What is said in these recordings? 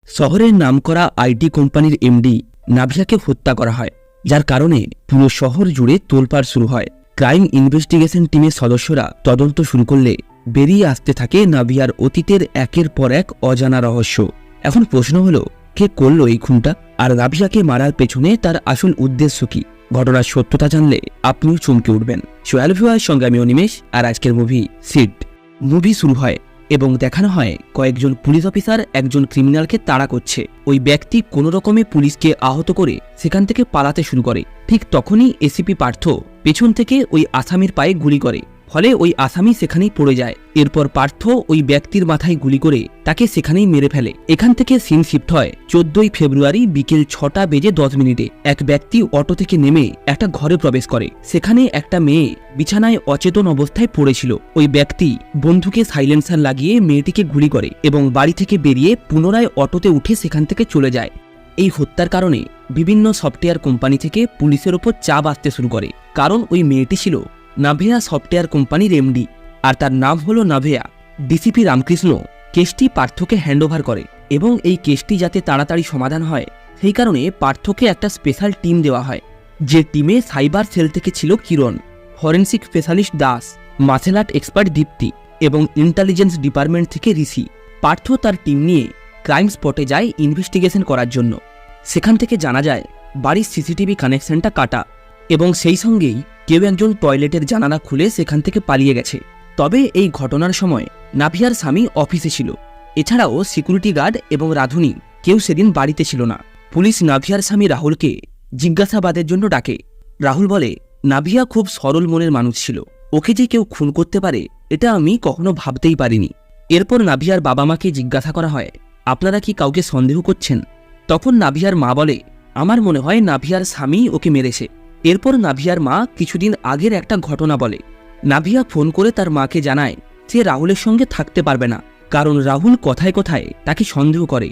শহরের নামকরা আইটি কোম্পানির এমডি নাভিয়াকে হত্যা করা হয়, যার কারণে পুরো শহর জুড়ে তোলপাড় শুরু হয়। ক্রাইম ইনভেস্টিগেশন টিমের সদস্যরা তদন্ত শুরু করলে বেরিয়ে আসতে থাকে নাভিয়ার অতীতের একের পর এক অজানা রহস্য। এখন প্রশ্ন হলো, কে করল এই খুনটা, আর নাভিয়াকে মারার পেছনে তার আসল উদ্দেশ্য কি? ঘটনার সত্যতা জানলে আপনিও চমকে উঠবেন। সোহেল ভিউয়ারের সঙ্গে আমি অনিমেষ, আর আজকের মুভি সিড। মুভি শুরু হয় এবং দেখানো হয় কয়েকজন পুলিশ অফিসার একজন ক্রিমিনালকে তাড়া করছে। ওই ব্যক্তি কোনো রকমে পুলিশকে আহত করে সেখান থেকে পালাতে শুরু করে। ঠিক তখনই এসিপি পার্থ পেছন থেকে ওই আসামির পায়ে গুলি করে, ফলে ওই আসামি সেখানেই পড়ে যায়। এরপর পার্থ ওই ব্যক্তির মাথায় গুলি করে তাকে সেখানেই মেরে ফেলে। এখান থেকে সিন শিফট হয় 14ই ফেব্রুয়ারি বিকেল 6:10 এক ব্যক্তি অটো থেকে নেমে একটা ঘরে প্রবেশ করে। সেখানে একটা মেয়ে বিছানায় অচেতন অবস্থায় পড়েছিল। ওই ব্যক্তি বন্দুকে সাইলেন্সার লাগিয়ে মেয়েটিকে গুলি করে এবং বাড়ি থেকে বেরিয়ে পুনরায় অটোতে উঠে সেখান থেকে চলে যায়। এই হত্যার কারণে বিভিন্ন সফটওয়্যার কোম্পানি থেকে পুলিশের ওপর চাপ আসতে শুরু করে, কারণ ওই মেয়েটি ছিল নাভিয়া সফটওয়্যার কোম্পানির এমডি, আর তার নাম হলো নাভিয়া। ডিসিপি রামকৃষ্ণ কেসটি পার্থকে হ্যান্ডওভার করে এবং এই কেসটি যাতে তাড়াতাড়ি সমাধান হয় সেই কারণে পার্থকে একটা স্পেশাল টিম দেওয়া হয়, যে টিমে সাইবার সেল থেকে ছিল Kiran, forensic specialist Das, martial art expert Dipti এবং ইন্টেলিজেন্স ডিপার্টমেন্ট থেকে ঋষি। পার্থ তার টিম নিয়ে ক্রাইম স্পটে যায় ইনভেস্টিগেশন করার জন্য। সেখান থেকে জানা যায় বাড়ির সিসিটিভি কানেকশনটা কাটা এবং সেই সঙ্গেই কেউ একজন টয়লেটের জানালা খুলে সেখান থেকে পালিয়ে গেছে। তবে এই ঘটনার সময় নাভিয়ার স্বামী অফিসে ছিল। এছাড়াও সিকিউরিটি গার্ড এবং রাধুনী কেউ সেদিন বাড়িতে ছিল না। পুলিশ নাভিয়ার স্বামী রাহুলকে জিজ্ঞাসাবাদের জন্য ডাকে। রাহুল বলে, নাভিয়া খুব সরল মনের মানুষ ছিল, ওকে যে কেউ খুন করতে পারে এটা আমি কখনো ভাবতেই পারিনি। এরপর নাভিয়ার বাবা মাকে জিজ্ঞাসা করা হয়, আপনারা কি কাউকে সন্দেহ করছেন? তখন নাভিয়ার মা বলে, আমার মনে হয় নাভিয়ার স্বামী ওকে মেরেছে। এরপর নাভিয়ার মা কিছুদিন আগের একটা ঘটনা বলে। নাভিয়া ফোন করে তার মাকে জানায় সে রাহুলের সঙ্গে থাকতে পারবে না, কারণ রাহুল কথায় কথায় তাকে সন্দেহ করে।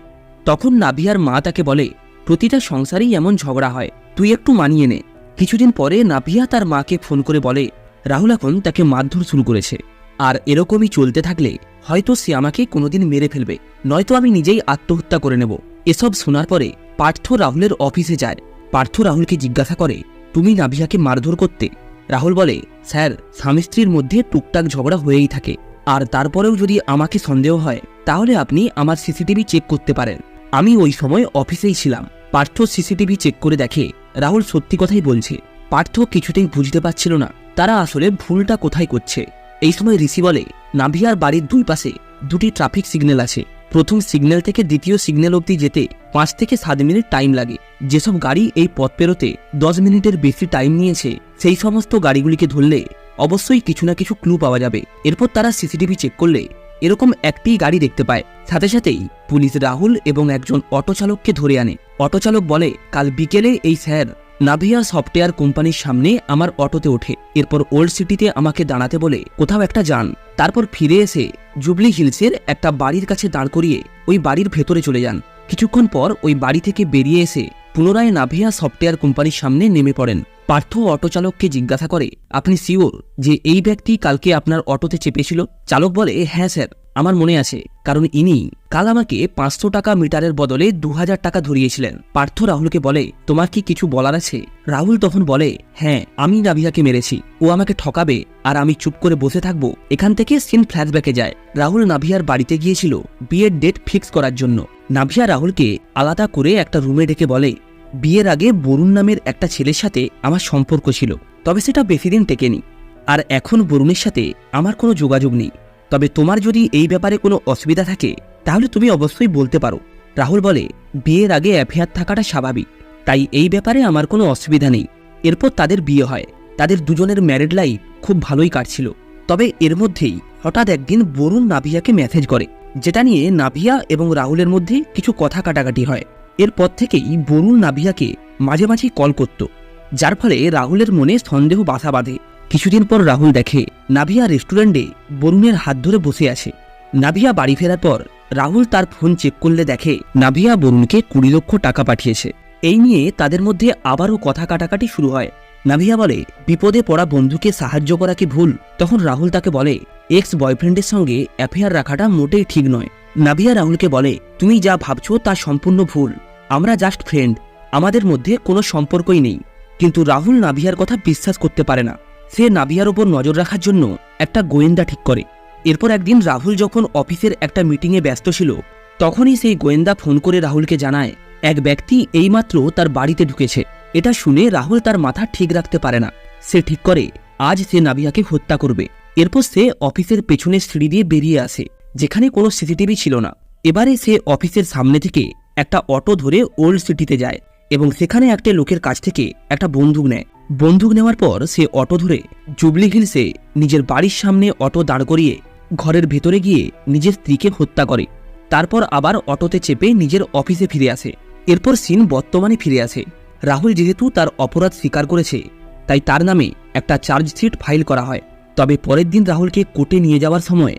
তখন নাভিয়ার মা তাকে বলে, প্রতিটা সংসারেই এমন ঝগড়া হয়, তুই একটু মানিয়ে নে। কিছুদিন পরে নাভিয়া তার মাকে ফোন করে বলে রাহুল এখন তাকে মারধর শুরু করেছে, আর এরকমই চলতে থাকলে হয়তো সে আমাকে কোনোদিন মেরে ফেলবে, নয়তো আমি নিজেই আত্মহত্যা করে নেব। এসব শোনার পরে পার্থ রাহুলের অফিসে যায়। পার্থ রাহুলকে জিজ্ঞাসা করে, তুমি নাভিয়াকে মারধর করতে? রাহুল বলে, স্যার, স্বামী স্ত্রীর মধ্যে টুকটাক ঝগড়া হয়েই থাকে, আর তারপরেও যদি আমাকে সন্দেহ হয় তাহলে আপনি আমার সিসিটিভি চেক করতে পারেন। আমি ওই সময় অফিসেই ছিলাম। পার্থ সিসিটিভি চেক করে দেখে রাহুল সত্যি কথাই বলছে। পার্থ কিছুতেই বুঝতে পারছিল না তারা আসলে ভুলটা কোথায় করছে। এই সময় ঋষি বলে, নাভিয়ার বাড়ির দুই পাশে দুটি ট্রাফিক সিগন্যাল আছে। প্রথম সিগন্যাল থেকে দ্বিতীয় সিগন্যাল অবধি যেতে 5 থেকে 7 মিনিট টাইম লাগে। যেসব গাড়ি এই পথ পেরোতে 10 মিনিটের বেশি টাইম নিয়েছে সেই সমস্ত গাড়িগুলিকে ধরলে অবশ্যই কিছু না কিছু ক্লু পাওয়া যাবে। এরপর তারা সিসিটিভি চেক করলে এরকম একটি গাড়ি দেখতে পায়। সাথে সাথেই পুলিশ রাহুল এবং একজন অটো চালককে ধরে আনে। অটো চালক বলে, কাল বিকেলে এই স্যার নাভিয়া সফটওয়্যার কোম্পানির সামনে আমার অটোতে ওঠে, এরপর ওল্ড সিটিতে আমাকে দাঁড়াতে বলে কোথাও একটা যান। তারপর ফিরে এসে জুবলি হিলসের একটা বাড়ির কাছে দাঁড় করিয়ে ওই বাড়ির ভেতরে চলে যান। কিছুক্ষণ পর ওই বাড়ি থেকে বেরিয়ে এসে পুনরায় নাভিয়া সফটওয়্যার কোম্পানির সামনে নেমে পড়েন। পার্থ অটো চালককে জিজ্ঞাসা করে, আপনি শিওর যে এই ব্যক্তি কালকে আপনার অটোতে চেপেছিল? চালক বলে, হ্যাঁ স্যার, আমার মনে আছে, কারণ ইনি কাল আমাকে 500 টাকা মিটারের বদলে 2000 টাকা ধরিয়েছিলেন। পার্থ রাহুলকে বলে, তোমার কি কিছু বলার আছে? রাহুল তখন বলে, হ্যাঁ, আমি নাভিয়াকে মেরেছি, ও আমাকে ঠকাবে আর আমি চুপ করে বসে থাকবো? এখান থেকে সিন ফ্ল্যাশব্যাকে যায়। রাহুল নাভিয়ার বাড়িতে গিয়েছিল বিয়ের ডেট ফিক্স করার জন্য। নাভিয়া রাহুলকে আলাদা করে একটা রুমে ডেকে বলে, বিয়ের আগে বরুণ নামের একটা ছেলের সাথে আমার সম্পর্ক ছিল, তবে সেটা বেশি দিন টেকেনি, আর এখন বরুণের সাথে আমার কোনো যোগাযোগ নেই। তবে তোমার যদি এই ব্যাপারে কোনো অসুবিধা থাকে তাহলে তুমি অবশ্যই বলতে পারো। রাহুল বলে, বিয়ের আগে অ্যাফেয়ার থাকাটা স্বাভাবিক, তাই এই ব্যাপারে আমার কোনো অসুবিধা নেই। এরপর তাদের বিয়ে হয়। তাদের দুজনের ম্যারিড লাইফ খুব ভালোই কাটছিল। তবে এর মধ্যেই হঠাৎ একদিন বরুণ নাভিয়াকে মেসেজ করে, যেটা নিয়ে নাভিয়া এবং রাহুলের মধ্যে কিছু কথা কাটাকাটি হয়। এরপর থেকেই বরুণ নাভিয়াকে মাঝে মাঝে কল করত, যার ফলে রাহুলের মনে সন্দেহ বাসা বাঁধে। কিছুদিন পর রাহুল দেখে নাভিয়া রেস্টুরেন্টে বরুণের হাত ধরে বসে আছে। নাভিয়া বাড়ি ফেরার পর রাহুল তার ফোন চেক করলে দেখে নাভিয়া বরুণকে 20 লক্ষ টাকা পাঠিয়েছে। এই নিয়ে তাদের মধ্যে আবারও কথা কাটাকাটি শুরু হয়। নাভিয়া বলে, বিপদে পড়া বন্ধুকে সাহায্য করা কি ভুল? তখন রাহুল তাকে বলে, এক্স বয়ফ্রেন্ডের সঙ্গে অ্যাফেয়ার রাখাটা মোটেই ঠিক নয়, নাভিয়া রাহুলকে বলে, তুমি যা ভাবছো তা সম্পূর্ণ ভুল, আমরা জাস্ট ফ্রেন্ড, আমাদের মধ্যে কোনো সম্পর্কই নেই। কিন্তু রাহুল নাভিয়ার কথা বিশ্বাস করতে পারে না। সে নাভিয়ার ওপর নজর রাখার জন্য একটা গোয়েন্দা ঠিক করে। এরপর একদিন রাহুল যখন অফিসের একটা মিটিংয়ে ব্যস্ত ছিল, তখনই সেই গোয়েন্দা ফোন করে রাহুলকে জানায় এক ব্যক্তি এইমাত্র তার বাড়িতে ঢুকেছে। এটা শুনে রাহুল তার মাথা ঠিক রাখতে পারে না। সে ঠিক করে আজ সে নাভিয়াকে হত্যা করবে। এরপর সে অফিসের পেছনের সিঁড়ি দিয়ে বেরিয়ে আসে, যেখানে কোনো সিসিটিভি ছিল না। এবারে সে অফিসের সামনে থেকে একটা অটো ধরে ওল্ড সিটিতে যায় এবং সেখানে একটা লোকের কাছ থেকে একটা বন্দুক নেয়। বন্দুক নেওয়ার পর সে অটো ধরে জুবলি হিলসে নিজের বাড়ির সামনে অটো দাঁড় করিয়ে ঘরের ভেতরে গিয়ে নিজের স্ত্রীকে হত্যা করে। তারপর আবার অটোতে চেপে নিজের অফিসে ফিরে আসে। এরপর সিন বর্তমানে ফিরে আসে। রাহুল যেহেতু তার অপরাধ স্বীকার করেছে, তাই তার নামে একটা চার্জশিট ফাইল করা হয়। তবে পরের দিন রাহুলকে কোর্টে নিয়ে যাওয়ার সময়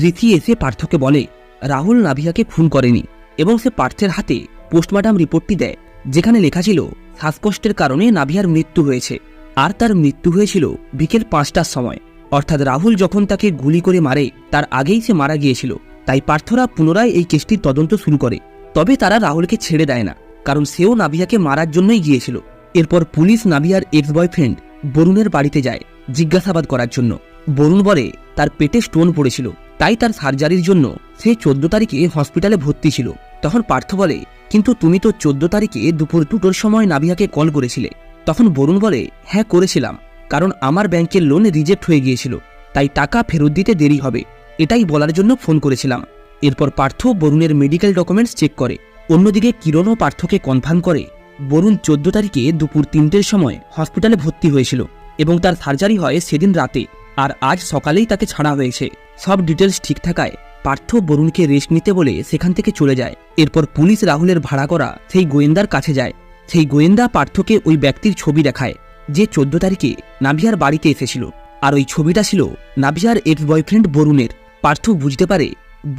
রীতি এসে পার্থকে বলে রাহুল নাভিয়াকে খুন করেনি এবং সে পার্থের হাতে পোস্টমর্টম রিপোর্টটি দেয়, যেখানে লেখা ছিল শ্বাসকষ্টের কারণে নাভিয়ার মৃত্যু হয়েছে। আর তার মৃত্যু হয়েছিল বিকেল 5টার সময়, অর্থাৎ রাহুল যখন তাকে গুলি করে মারে তার আগেই সে মারা গিয়েছিল। তাই পার্থরা পুনরায় এই কেসটির তদন্ত শুরু করে। তবে তারা রাহুলকে ছেড়ে দেয় না, কারণ সেও নাভিয়াকে মারার জন্যই গিয়েছিল। এরপর পুলিশ নাভিয়ার এক্স বয়ফ্রেন্ড বরুণের বাড়িতে যায় জিজ্ঞাসাবাদ করার জন্য। বরুণ বলে তার পেটে স্টোন পড়েছিল, তাই তার সার্জারির জন্য সে 14 তারিখে হসপিটালে ভর্তি ছিল। তখন পার্থ বলে, কিন্তু তুমি তো 14 তারিখে দুপুর 2টোর সময় নাভিয়াকে কল করেছিলে। তখন বরুণ বলে, হ্যাঁ করেছিলাম, কারণ আমার ব্যাংকের লোন রিজেক্ট হয়ে গিয়েছিল, তাই টাকা ফেরত দিতে দেরি হবে, এটাই বলার জন্য ফোন করেছিলাম। এরপর পার্থ বরুণের মেডিকেল ডকুমেন্টস চেক করে। অন্যদিকে কিরণও পার্থকে কনফার্ম করে বরুণ 14 তারিখে দুপুর 3টের সময় হসপিটালে ভর্তি হয়েছিল এবং তার সার্জারি হয় সেদিন রাতে, আর আজ সকালেই তাকে ছাড়া হয়েছে। সব ডিটেলস ঠিক থাকায় পার্থ বরুণকে রেস্ট নিতে বলে সেখান থেকে চলে যায়। এরপর পুলিশ রাহুলের ভাড়া করা সেই গোয়েন্দার কাছে যায়। সেই গোয়েন্দা পার্থকে ওই ব্যক্তির ছবি দেখায় যে 14 তারিখে নাভিয়ার বাড়িতে এসেছিল, আর ওই ছবিটা ছিল নাভিয়ার এক্স বয়ফ্রেন্ড বরুণের। পার্থ বুঝতে পারে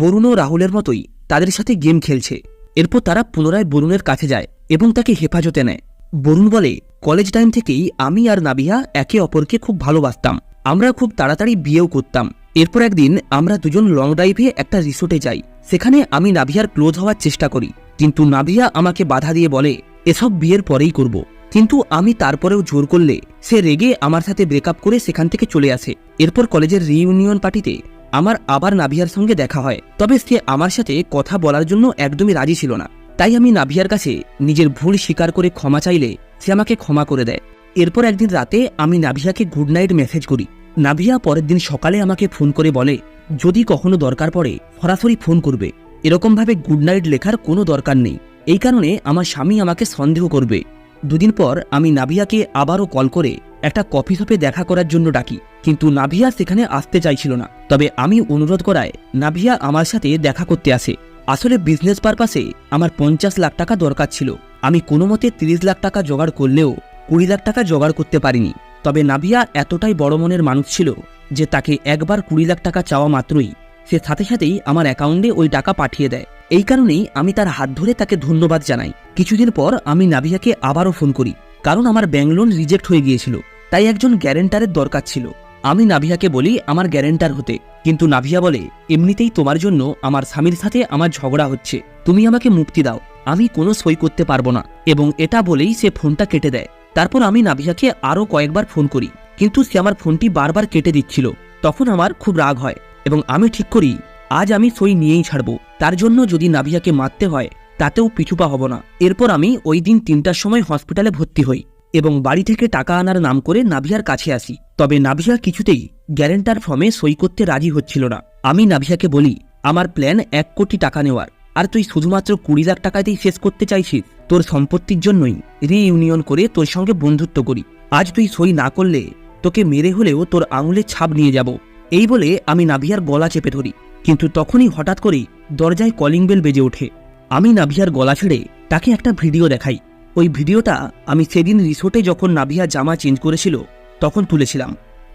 বরুণও রাহুলের মতোই তাদের সাথে গেম খেলছে। এরপর তারা পুনরায় বরুণের কাছে যায় এবং তাকে হেফাজতে নেয়। বরুণ বলে, কলেজ টাইম থেকেই আমি আর নাভিয়া একে অপরকে খুব ভালোবাসতাম, আমরা খুব তাড়াতাড়ি বিয়েও করতাম। এরপর একদিন আমরা দুজন লং ড্রাইভে একটা রিসোর্টে যাই। সেখানে আমি নাভিয়ার ক্লোজ হওয়ার চেষ্টা করি, কিন্তু নাভিয়া আমাকে বাধা দিয়ে বলে এসব বিয়ের পরেই করব। কিন্তু আমি তারপরেও জোর করলে সে রেগে আমার সাথে ব্রেকআপ করে সেখান থেকে চলে আসে। এরপর কলেজের রিইউনিয়ন পার্টিতে আমার আবার নাভিয়ার সঙ্গে দেখা হয়, তবে সে আমার সাথে কথা বলার জন্য একদমই রাজি ছিল না। তাই আমি নাভিয়ার কাছে নিজের ভুল স্বীকার করে ক্ষমা চাইলে সে আমাকে ক্ষমা করে দেয়। এরপর একদিন রাতে আমি নাভিয়াকে গুড নাইট মেসেজ করি। নাভিয়া পরের দিন সকালে আমাকে ফোন করে বলে যদি কখনো দরকার পড়ে সরাসরি ফোন করবে, এরকমভাবে গুড নাইট লেখার কোনো দরকার নেই, এই কারণে আমার স্বামী আমাকে সন্দেহ করবে। দুদিন পর আমি নাভিয়াকে আবারও কল করে একটা কফি শপে দেখা করার জন্য ডাকি, কিন্তু নাভিয়া সেখানে আসতে চাইছিল না। তবে আমি অনুরোধ করায় নাভিয়া আমার সাথে দেখা করতে আসে। আসলে বিজনেস পারপাসে আমার 50 লাখ টাকা দরকার ছিল। আমি কোনো মতে 30 লাখ টাকা জোগাড় করলেও 20 লাখ টাকা জোগাড় করতে পারিনি। তবে নাভিয়া এতটাই বড় মনের মানুষ ছিল যে তাকে একবার 20 লাখ টাকা চাওয়া মাত্রই সে সাথে সাথেই আমার অ্যাকাউন্টে ওই টাকা পাঠিয়ে দেয়। এই কারণেই আমি তার হাত ধরে তাকে ধন্যবাদ জানাই। কিছুদিন পর আমি নাভিয়াকে আবারও ফোন করি, কারণ আমার ব্যাংক লোন রিজেক্ট হয়ে গিয়েছিল, তাই একজন গ্যারেন্টারের দরকার ছিল। আমি নাভিয়াকে বলি আমার গ্যারেন্টার হতে, কিন্তু নাভিয়া বলে এমনিতেই তোমার জন্য আমার স্বামীর সাথে আমার ঝগড়া হচ্ছে, তুমি আমাকে মুক্তি দাও, আমি কোনো সই করতে পারবো না। এবং এটা বলেই সে ফোনটা কেটে দেয়। তারপর আমি নাভিয়াকে আরও কয়েকবার ফোন করি, কিন্তু সে আমার ফোনটি বারবার কেটে দিচ্ছিল। তখন আমার খুব রাগ হয় এবং আমি ঠিক করি আজ আমি সই নিয়েই ছাড়বো, তার জন্য যদি নাভিয়াকে মারতে হয় তাতেও পিছুপা হব না। এরপর আমি ওই দিন 3টার সময় হসপিটালে ভর্তি হই এবং বাড়ি থেকে টাকা আনার নাম করে নাভিয়ার কাছে আসি। তবে নাভিয়া কিছুতেই গ্যারেন্টার ফর্মে সই করতে রাজি হচ্ছিল না। আমি নাভিয়াকে বলি আমার প্ল্যান 1 কোটি টাকা নেওয়ার, আর তুই শুধুমাত্র 20 লাখ টাকাতেই শেষ করতে চাইছিস। তোর সম্পত্তির জন্যই রিইউনিয়ন করে তোর সঙ্গে বন্ধুত্ব করি। আজ তুই সই না করলে তোকে মেরে হলেও তোর আঙুলের ছাপ নিয়ে যাব। এই বলে আমি নাভিয়ার গলা চেপে ধরি, কিন্তু তখনই হঠাৎ করেই দরজায় কলিং বেল বেজে ওঠে। আমি নাভিয়ার গলা ছেড়ে তাকে একটা ভিডিও দেখাই। ওই ভিডিওটা আমি সেদিন রিসোর্টে যখন নাভিয়া জামা চেঞ্জ করেছিল তখন তুলেছিলাম।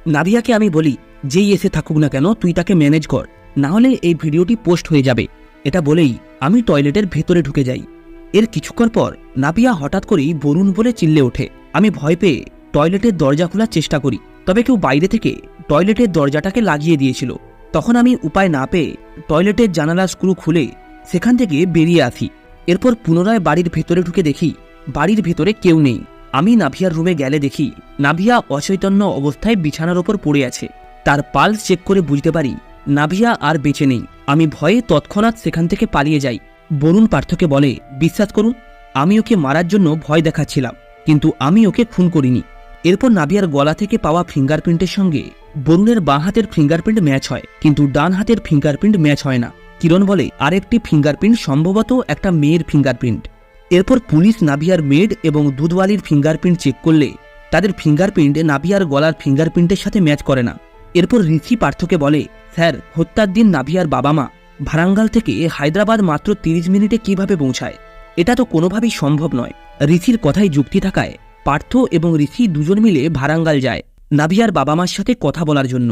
নাভিয়াকে আমি বলি যেই এসে থাকুক না কেন তুই তাকে ম্যানেজ কর, না হলে এই ভিডিওটি পোস্ট হয়ে যাবে। এটা বলেই আমি টয়লেটের ভেতরে ঢুকে যাই। এর কিছুক্ষণ পর নাভিয়া হঠাৎ করেই বরুণ বলে চিল্লে ওঠে। আমি ভয় পেয়ে টয়লেটের দরজা খোলার চেষ্টা করি, তবে কেউ বাইরে থেকে টয়লেটের দরজাটাকে লাগিয়ে দিয়েছিল। তখন আমি উপায় না পেয়ে টয়লেটের জানালা স্ক্রু খুলে সেখান থেকে বেরিয়ে আসি। এরপর পুনরায় বাড়ির ভেতরে ঢুকে দেখি বাড়ির ভেতরে কেউ নেই। আমি নাভিয়ার রুমে গেলে দেখি নাভিয়া অচৈতন্য অবস্থায় বিছানার ওপর পড়ে আছে। তার পালস চেক করে বুঝতে পারি নাভিয়া আর বেঁচে নেই। আমি ভয়ে তৎক্ষণাৎ সেখান থেকে পালিয়ে যাই। বরুণ পার্থকে বলে, বিশ্বাস করুন, আমি ওকে মারার জন্য ভয় দেখাচ্ছিলাম, কিন্তু আমি ওকে খুন করিনি। এরপর নাভিয়ার গলা থেকে পাওয়া ফিঙ্গারপ্রিন্টের সঙ্গে বরুণের বাঁ হাতের ফিঙ্গারপ্রিন্ট ম্যাচ হয়, কিন্তু ডান হাতের ফিঙ্গারপ্রিন্ট ম্যাচ হয় না। কিরণ বলে, আরেকটি ফিঙ্গারপ্রিন্ট সম্ভবত একটা মেয়ের ফিঙ্গারপ্রিন্ট। এরপর পুলিশ নাভিয়ার মেড এবং দুধওয়ালির ফিঙ্গারপ্রিন্ট চেক করলে তাদের ফিঙ্গারপ্রিন্ট নাভিয়ার গলার ফিঙ্গারপ্রিন্টের সাথে ম্যাচ করে না। এরপর ঋষি পার্থকে বলে, স্যার, হত্যার দিন নাভিয়ার বাবা মা ভারাঙ্গাল থেকে হায়দ্রাবাদ মাত্র 30 মিনিটে কিভাবে পৌঁছায়? এটা তো কোনোভাবেই সম্ভব নয়। ঋষির কথায় যুক্তি থাকায় পার্থ এবং ঋষি দুজন মিলে ভারাঙ্গাল যায় নাভিয়ার বাবা মার সাথে কথা বলার জন্য।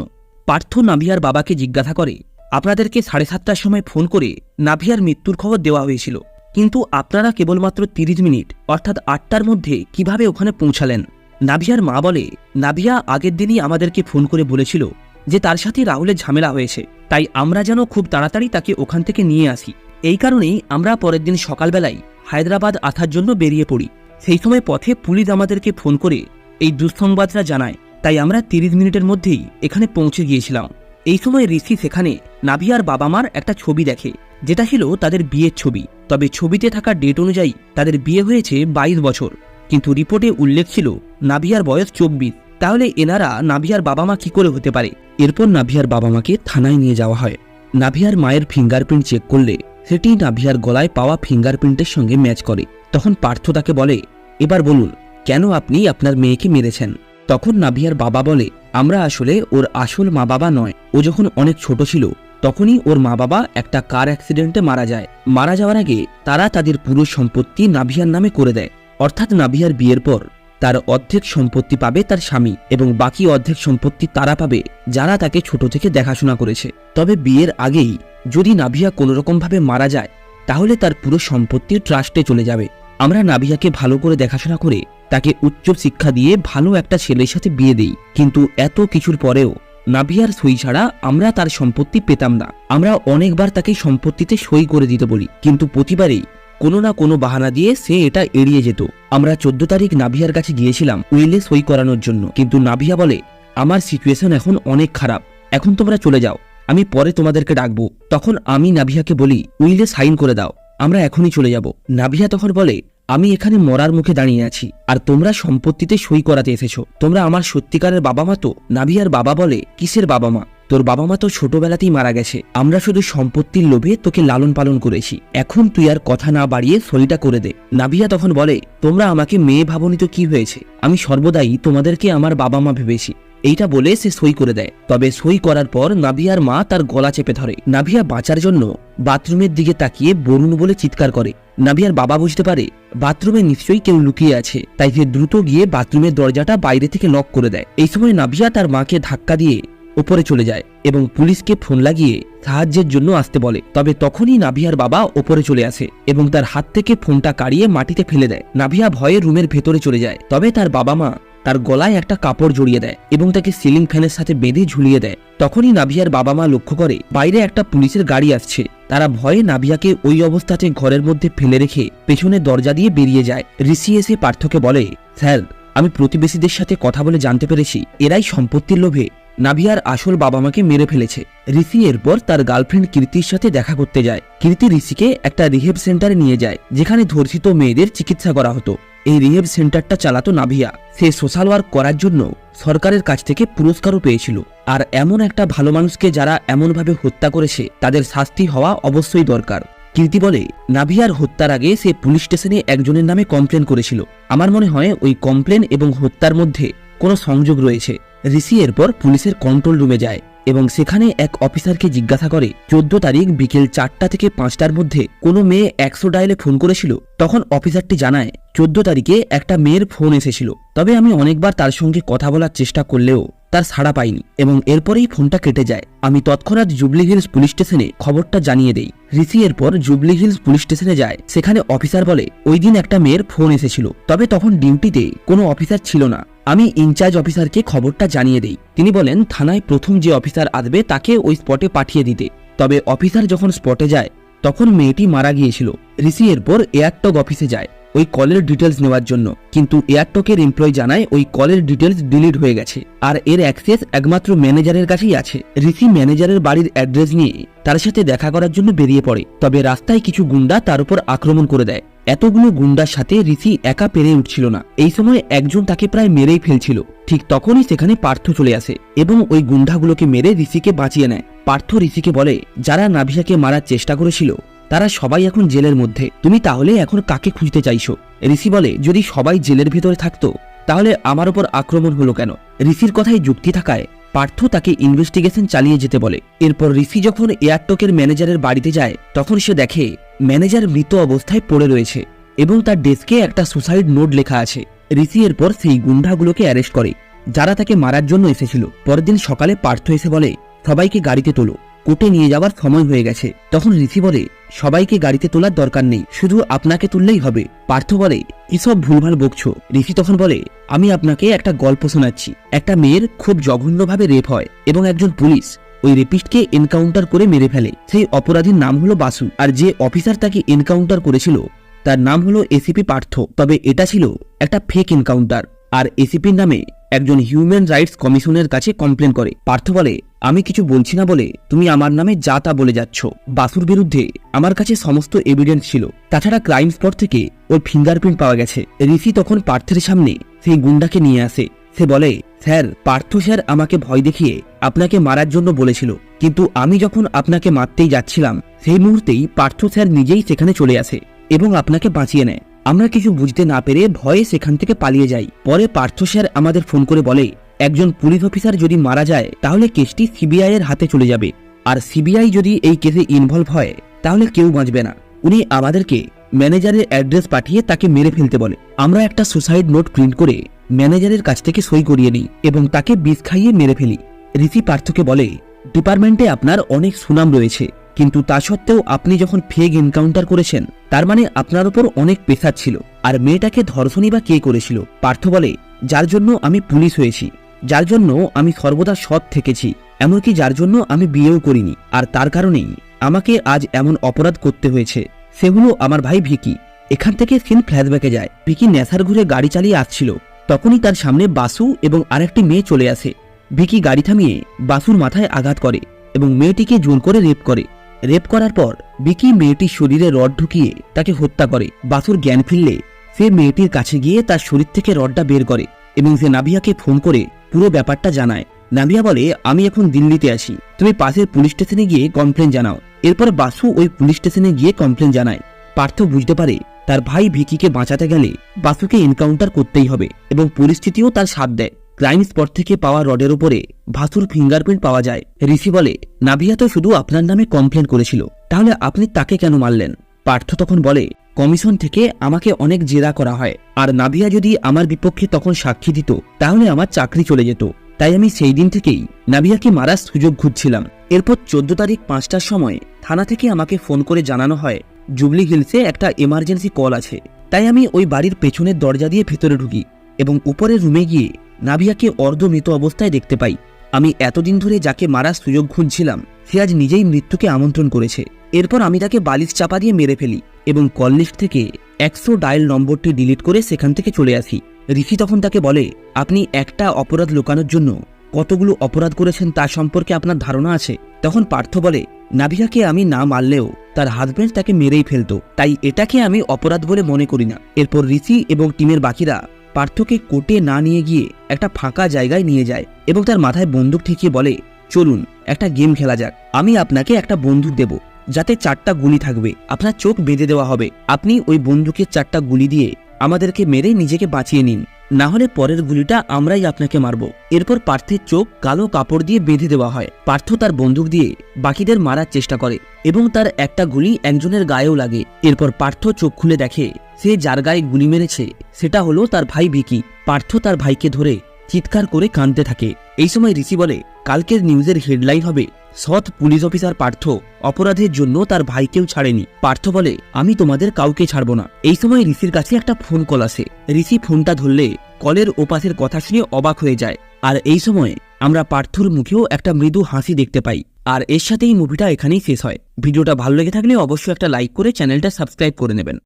পার্থ নাভিয়ার বাবাকে জিজ্ঞাসা করে, আপনাদেরকে 7:30টার সময় ফোন করে নাভিয়ার মৃত্যুর খবর দেওয়া হয়েছিল, কিন্তু আপনারা কেবলমাত্র 30 মিনিট অর্থাৎ 8টার মধ্যে কিভাবে ওখানে পৌঁছালেন? নাভিয়ার মা বলে, নাভিয়া আগের দিনই আমাদেরকে ফোন করে বলেছিল যে তার সাথে রাহুলের ঝামেলা হয়েছে, তাই আমরা যেন খুব তাড়াতাড়ি তাকে ওখান থেকে নিয়ে আসি। এই কারণেই আমরা পরের দিন সকালবেলায় হায়দ্রাবাদ আসার জন্য বেরিয়ে পড়ি। সেই সময় পথে পুলিশ আমাদেরকে ফোন করে এই দুঃসংবাদটা জানায়, তাই আমরা 30 মিনিটের মধ্যেই এখানে পৌঁছে গিয়েছিলাম। এই সময় ঋষি সেখানে নাভিয়ার বাবা মার একটা ছবি দেখে, যেটা ছিল তাদের বিয়ের ছবি। তবে ছবিতে থাকা ডেট অনুযায়ী তাদের বিয়ে হয়েছে 22 বছর, কিন্তু রিপোর্টে উল্লেখ ছিল নাভিয়ার বয়স 24। তাহলে এনারা নাভিয়ার বাবা মা কি করে হতে পারে? এরপর নাভিয়ার বাবা মাকে থানায় নিয়ে যাওয়া হয়। নাভিয়ার মায়ের ফিঙ্গারপ্রিন্ট চেক করলে সেটি নাভিয়ার গলায় পাওয়া ফিঙ্গারপ্রিন্টের সঙ্গে ম্যাচ করে। তখন পার্থ তাকে বলে, এবার বলুন, কেন আপনি আপনার মেয়েকে মেরেছেন? তখন নাভিয়ার বাবা বলে, আমরা আসলে ওর আসল মা বাবা নয়। ও যখন অনেক ছোট ছিল তখনই ওর মা বাবা একটা কার অ্যাক্সিডেন্টে মারা যায়। মারা যাওয়ার আগে তারা তাদের পুরো সম্পত্তি নাভিয়ার নামে করে দেয়। অর্থাৎ নাভিয়ার বিয়ের পর তার অর্ধেক সম্পত্তি পাবে তার স্বামী এবং বাকি অর্ধেক সম্পত্তি তারা পাবে যারা তাকে ছোট থেকে দেখাশোনা করেছে। তবে বিয়ের আগেই যদি নাভিয়া কোনোরকমভাবে মারা যায় তাহলে তার পুরো সম্পত্তি ট্রাস্টে চলে যাবে। আমরা নাভিয়াকে ভালো করে দেখাশোনা করে তাকে উচ্চ শিক্ষা দিয়ে ভালো একটা ছেলের সাথে বিয়ে দেই, কিন্তু এত কিছুর পরেও নাভিয়ার সই ছাড়া আমরা তার সম্পত্তি পেতাম না। আমরা অনেকবার তাকে সম্পত্তিতে সই করে দিতে বলি, কিন্তু প্রতিবারেই কোনো না কোনো বাহানা দিয়ে সে এটা এড়িয়ে যেত। আমরা 14 তারিখ নাভিয়ার কাছে গিয়েছিলাম উইলে সই করানোর জন্য, কিন্তু নাভিয়া বলে, আমার সিচুয়েশন এখন অনেক খারাপ, এখন তোমরা চলে যাও, আমি পরে তোমাদেরকে ডাকবো। তখন আমি নাভিয়াকে বলি, উইলে সাইন করে দাও, আমরা এখনই চলে যাব। নাভিয়া তখন বলে, আমি এখানে মরার মুখে দাঁড়িয়ে আছি আর তোমরা সম্পত্তিতে সই করাতে এসেছো, তোমরা আমার সত্যিকারের বাবা মা তো? নাভিয়ার বাবা বলে, কিসের বাবা মা? তোর বাবা মা তো ছোটবেলাতেই মারা গেছে, আমরা শুধু সম্পত্তির লোভে তোকে লালন পালন করেছি, এখন তুই আর কথা না বাড়িয়ে সইটা করে দে। নাভিয়া তখন বলে, তোমরা আমাকে মেয়ে ভাবনি তো কি হয়েছে, আমি সর্বদাই তোমাদেরকে আমার বাবা মা ভেবেছি। এইটা বলে সে সই করে দেয়। তবে সই করার পর নাভিয়ার মা তার গলা চেপে ধরে। নাভিয়া বাঁচার জন্য বাথরুমের দিকে তাকিয়ে বরুণ বলে চিৎকার করে। নাভিয়ার বাবা বুঝতে পারে বাথরুমে নিশ্চয়ই কেউ লুকিয়ে আছে, তাই সে দ্রুত গিয়ে বাথরুমের দরজাটা বাইরে থেকে লক করে দেয়। এই সময় নাভিয়া তার মাকে ধাক্কা দিয়ে ওপরে চলে যায় এবং পুলিশকে ফোন লাগিয়ে সাহায্যের জন্য আসতে বলে। তবে তখনই নাভিয়ার বাবা ওপরে চলে আসে এবং তার হাত থেকে ফোনটা কাড়িয়ে মাটিতে ফেলে দেয়। নাভিয়া ভয়ে রুমের ভেতরে চলে যায়। তবে তার বাবা মা তার গলায় একটা কাপড় জড়িয়ে দেয় এবং তাকে সিলিং ফ্যানের সাথে বেঁধে ঝুলিয়ে দেয়। তখনই নাভিয়ার বাবা মা লক্ষ্য করে বাইরে একটা পুলিশের গাড়ি আসছে। তারা ভয়ে নাভিয়াকে ওই অবস্থাতে ঘরের মধ্যে ফেলে রেখে পেছনে দরজা দিয়ে বেরিয়ে যায়। ঋষি এসে পার্থকে বলে, স্যার, আমি প্রতিবেশীদের সাথে কথা বলে জানতে পেরেছি এরাই সম্পত্তির লোভে নাভিয়ার আসল বাবা মাকে মেরে ফেলেছে। ঋষি এরপর তার গার্লফ্রেন্ড কীর্তির সাথে দেখা করতে যায়। কীর্তি ঋষিকে একটা রিহেব সেন্টারে নিয়ে যায়, যেখানে ধর্ষিত মেয়েদের চিকিৎসা করা হতো। এই রিহেব সেন্টারটা চালাতো নাভিয়া। সে সোশ্যাল ওয়ার্ক করার জন্য সরকারের কাছ থেকে পুরস্কারও পেয়েছিল। আর এমন একটা ভালো মানুষকে যারা এমনভাবে হত্যা করেছে তাদের শাস্তি হওয়া অবশ্যই দরকার। কীর্তি বলে, নাভিয়ার হত্যার আগে সে পুলিশ স্টেশনে একজনের নামে কমপ্লেন করেছিল। আমার মনে হয় ওই কমপ্লেন এবং হত্যার মধ্যে কোনো সংযোগ রয়েছে। ঋষি এরপর পুলিশের কন্ট্রোল রুমে যায় এবং সেখানে এক অফিসারকে জিজ্ঞাসা করে 14 তারিখ বিকেল 4টা থেকে 5টার মধ্যে কোনো মেয়ে 100 ডায়ালে ফোন করেছিল। তখন অফিসারটি জানায় 14 তারিখে একটা মেয়ের ফোন এসেছিল, তবে আমি অনেকবার তার সঙ্গে কথা বলার চেষ্টা করলেও তার সাড়া পাইনি এবং এরপরেই ফোনটা কেটে যায়। আমি তৎক্ষণাৎ জুবলি হিলস পুলিশ স্টেশনে খবরটা জানিয়ে দেই। ঋষি এরপর জুবলি হিলস পুলিশ স্টেশনে যায়। সেখানে অফিসার বলে ওই দিন একটা মেয়ের ফোন এসেছিল, তবে তখন ডিউটিতে কোনো অফিসার ছিল না। আমি ইনচার্জ অফিসারকে খবরটা জানিয়ে দেই। তিনি বলেন থানায় প্রথম যে অফিসার আসবে তাকে ওই স্পটে পাঠিয়ে দিতে। তবে অফিসার যখন স্পটে যায় তখন মেয়েটি মারা গিয়েছিল। ঋষি এরপর এয়ারটক অফিসে যায় ওই কলের ডিটেলস নেওয়ার জন্য, কিন্তু এয়ারটকের এমপ্লয় জানায় ওই কলের ডিটেলস ডিলিট হয়ে গেছে আর এর অ্যাক্সেস একমাত্র ম্যানেজারের কাছেই আছে। ঋষি ম্যানেজারের বাড়ির অ্যাড্রেস নিয়ে তার সাথে দেখা করার জন্য বেরিয়ে পড়ে, তবে রাস্তায় কিছু গুন্ডা তার উপর আক্রমণ করে দেয়। এতগুলো গুন্ডার সাথে ঋষি একা পেরে উঠছিল না। এই সময় একজন তাকে প্রায় মেরেই ফেলছিল। ঠিক তখনই সেখানে পার্থ চলে আসে এবং ওই গুন্ডাগুলোকে মেরে ঋষিকে বাঁচিয়ে নেয়। পার্থ ঋষিকে বলে যারা নাভিয়াকে মারার চেষ্টা করেছিল তারা সবাই এখন জেলের মধ্যে, তুমি তাহলে এখন কাকে খুঁজতে চাইছো? ঋষি বলে যদি সবাই জেলের ভিতরে থাকতো তাহলে আমার উপর আক্রমণ হলো কেন? ঋষির কথায় যুক্তি থাকায় পার্থ তাকে ইনভেস্টিগেশন চালিয়ে যেতে বলে। এরপর ঋষি যখন এয়ারটকের ম্যানেজারের বাড়িতে যায় তখন সে দেখে ম্যানেজার মৃত অবস্থায় পড়ে রয়েছে এবং তার ডেস্কে একটা সুসাইড নোট লেখা আছে। ঋষি এরপর সেই গুন্ডাগুলোকে অ্যারেস্ট করে যারা তাকে মারার জন্য এসেছিল। পরের দিন সকালে পার্থ এসে বলে সবাইকে গাড়িতে তোলো, কোর্টে নিয়ে যাওয়ার সময় হয়ে গেছে। তখন ঋষি বলে সবাইকে গাড়িতে তোলার দরকার নেই, শুধু আপনাকে তুললেই হবে। পার্থ বলে এসব ভুলভাল বকছো। ঋষি তখন বলে আমি আপনাকে একটা গল্প শোনাচ্ছি। একটা মেয়ের খুব জঘন্যভাবে রেপ হয় এবং একজন পুলিশ ওই রেপিস্টকে এনকাউন্টার করে মেরে ফেলে। সেই অপরাধীর নাম হলো বাসু, আর যে অফিসার তাকে এনকাউন্টার করেছিল তার নাম হলো এসিপি পার্থ। তবে এটা ছিল একটা ফেক এনকাউন্টার, আর এসিপির নামে একজন হিউম্যান রাইটস কমিশনের কাছে কমপ্লেন করে। পার্থ বলে আমি কিছু বলছি না বলে তুমি আমার নামে যা তা বলে যাচ্ছ। বাসুর বিরুদ্ধে আমার কাছে সমস্ত এভিডেন্স ছিল, তাছাড়া ক্রাইম স্পট থেকে ওর ফিঙ্গারপ্রিন্ট পাওয়া গেছে। ঋষি তখন পার্থের সামনে সেই গুন্ডাকে নিয়ে আসে। সে বলে স্যার, পার্থ স্যার আমাকে ভয় দেখিয়ে আপনাকে মারার জন্য বলেছিল, কিন্তু আমি যখন আপনাকে মারতেই যাচ্ছিলাম সেই মুহূর্তেই পার্থ স্যার নিজেই সেখানে চলে আসে এবং আপনাকে বাঁচিয়ে নেয়। আমরা কিছু বুঝতে না পেরে ভয়ে সেখান থেকে পালিয়ে যাই। পরে পার্থ স্যার আমাদের ফোন করে বলে একজন পুলিশ অফিসার যদি মারা যায় তাহলে কেসটি সিবিআই এর হাতে চলে যাবে, আর সিবিআই যদি এই কেসে ইনভলভ হয় তাহলে কেউ বাঁচবে না। উনি আমাদেরকে ম্যানেজারের অ্যাড্রেস পাঠিয়ে তাকে মেরে ফেলতে বলে। আমরা একটা সুসাইড নোট প্রিন্ট করে ম্যানেজারের কাছ থেকে সই করিয়ে নিই এবং তাকে বিষ খাইয়ে মেরে ফেলি। ঋষি পার্থকে বলে ডিপার্টমেন্টে আপনার অনেক সুনাম রয়েছে, কিন্তু তা সত্ত্বেও আপনি যখন ফেক এনকাউন্টার করেছেন তার মানে আপনার উপর অনেক প্রেসার ছিল। আর মেয়েটাকে ধর্ষণই বা কে করেছিল? পার্থ বলে যার জন্য আমি পুলিশ হয়েছি, যার জন্য আমি সর্বদা সৎ থেকেছি, এমনকি যার জন্য আমি বিয়েও করিনি, আর তার কারণেই আমাকে আজ এমন অপরাধ করতে হয়েছে। সে হলো আমার ভাই ভিকি। এখান থেকে সিন ফ্ল্যাশব্যাকে যায়। ভিকি নেশার ঘুরে গাড়ি চালিয়ে আসছিল, তখনই তার সামনে বাসু এবং আরেকটি মেয়ে চলে আসে। ভিকি গাড়ি থামিয়ে বাসুর মাথায় আঘাত করে এবং মেয়েটিকে জোর করে রেপ করে। রেপ করার পর ভিকি মেয়েটির শরীরে রড ঢুকিয়ে তাকে হত্যা করে। বাসুর জ্ঞান ফিরলে সে মেয়েটির কাছে গিয়ে তার শরীর থেকে রডটা বের করে এবং সে নাভিয়াকে ফোন করে পুরো ব্যাপারটা জানায়। নাভিয়া বলে আমি এখন দিল্লিতে আছি, তুমি পাশের পুলিশ স্টেশনে গিয়ে কমপ্লেন জানাও। এরপর বাসু ওই পুলিশ স্টেশনে গিয়ে কমপ্লেন জানায়। পার্থ বুঝতে পারে তার ভাই ভিকিকে বাঁচাতে গেলে বাসুকে এনকাউন্টার করতেই হবে এবং পরিস্থিতিও তার সাথ দেয়। ক্রাইম স্পট থেকে পাওয়া রডের উপরে ভাসুর ফিঙ্গারপ্রিন্ট পাওয়া যায়। ঋষি বলে নাভিয়া তো শুধু আপনার নামে কমপ্লেন করেছিল, তাহলে আপনি তাকে কেন মারলেন? পার্থ তখন বলে কমিশন থেকে আমাকে অনেক জেরা করা হয়, আর নাভিয়া যদি আমার বিপক্ষে তখন সাক্ষী দিত তাহলে আমার চাকরি চলে যেত, তাই আমি সেই দিন থেকেই নাভিয়াকে মারার সুযোগ খুঁজছিলাম। এরপর 14 তারিখ 5টার সময় থানা থেকে আমাকে ফোন করে জানানো হয় জুবলি হিলসে একটা এমার্জেন্সি কল আছে। তাই আমি ওই বাড়ির পেছনের দরজা দিয়ে ভেতরে ঢুকি এবং উপরের রুমে গিয়ে নাভিয়াকে অর্ধমৃত অবস্থায় দেখতে পাই। আমি এতদিন ধরে যাকে মারার সুযোগ খুঁজছিলাম সে আজ নিজেই মৃত্যুকে আমন্ত্রণ করেছে। এরপর আমি তাকে বালিশ চাপা দিয়ে মেরে ফেলি এবং কল লিস্ট থেকে 100 ডায়াল নম্বরটি ডিলিট করে সেখান থেকে চলে আসি। ঋষি তখন তাকে বলে আপনি একটা অপরাধ লুকানোর জন্য কতগুলো অপরাধ করেছেন তা সম্পর্কে আপনার ধারণা আছে? তখন পার্থ বলে নাভিয়াকে আমি না মারলেও তার হাজবেন্ড তাকে মেরেই ফেলতো, তাই এটাকে আমি অপরাধ বলে মনে করি না। এরপর ঋষি এবং টিমের বাকিরা পার্থকে কোর্টে না নিয়ে গিয়ে একটা ফাঁকা জায়গায় নিয়ে যায় এবং তার মাথায় বন্দুক ঠেকিয়ে বলে চলুন একটা গেম খেলা যাক। আমি আপনাকে একটা বন্দুক দেব যাতে 4টা গুলি থাকবে, আপনার চোখ বেঁধে দেওয়া হবে। আপনি ওই বন্দুকের 4টা গুলি দিয়ে আমাদেরকে মেরে নিজেকে বাঁচিয়ে নিন, না হলে পরের গুলিটা আমরাই আপনাকে মারব। এরপর পার্থের চোখ কালো কাপড় দিয়ে বেঁধে দেওয়া হয়। পার্থ তার বন্দুক দিয়ে বাকিদের মারার চেষ্টা করে এবং তার একটা গুলি একজনের গায়েও লাগে। এরপর পার্থ চোখ খুলে দেখে সে যার গায়ে গুলি মেরেছে সেটা হলো তার ভাই ভিকি। পার্থ তার ভাইকে ধরে চিৎকার করে কাঁদতে থাকে। এই সময় ঋষি বলে, কালকের নিউজের হেডলাইন হবে, সৎ পুলিশ অফিসার পার্থ অপরাধের জন্য তার ভাইকেও ছাড়েনি। পার্থ বলে, আমি তোমাদের কাউকে ছাড়বো না। এই সময় ঋষির কাছে একটা ফোন কল আসে। ঋষি ফোনটা ধরলে কলের ওপাশের কথা শুনে অবাক হয়ে যায়। আর এই সময় আমরা পার্থর মুখেও একটা মৃদু হাসি দেখতে পাই। আর এর সাথেই মুভিটা এখানেই শেষ হয়। ভিডিওটা ভালো লেগে থাকলে অবশ্যই একটা লাইক করে চ্যানেলটা সাবস্ক্রাইব করে নেবেন।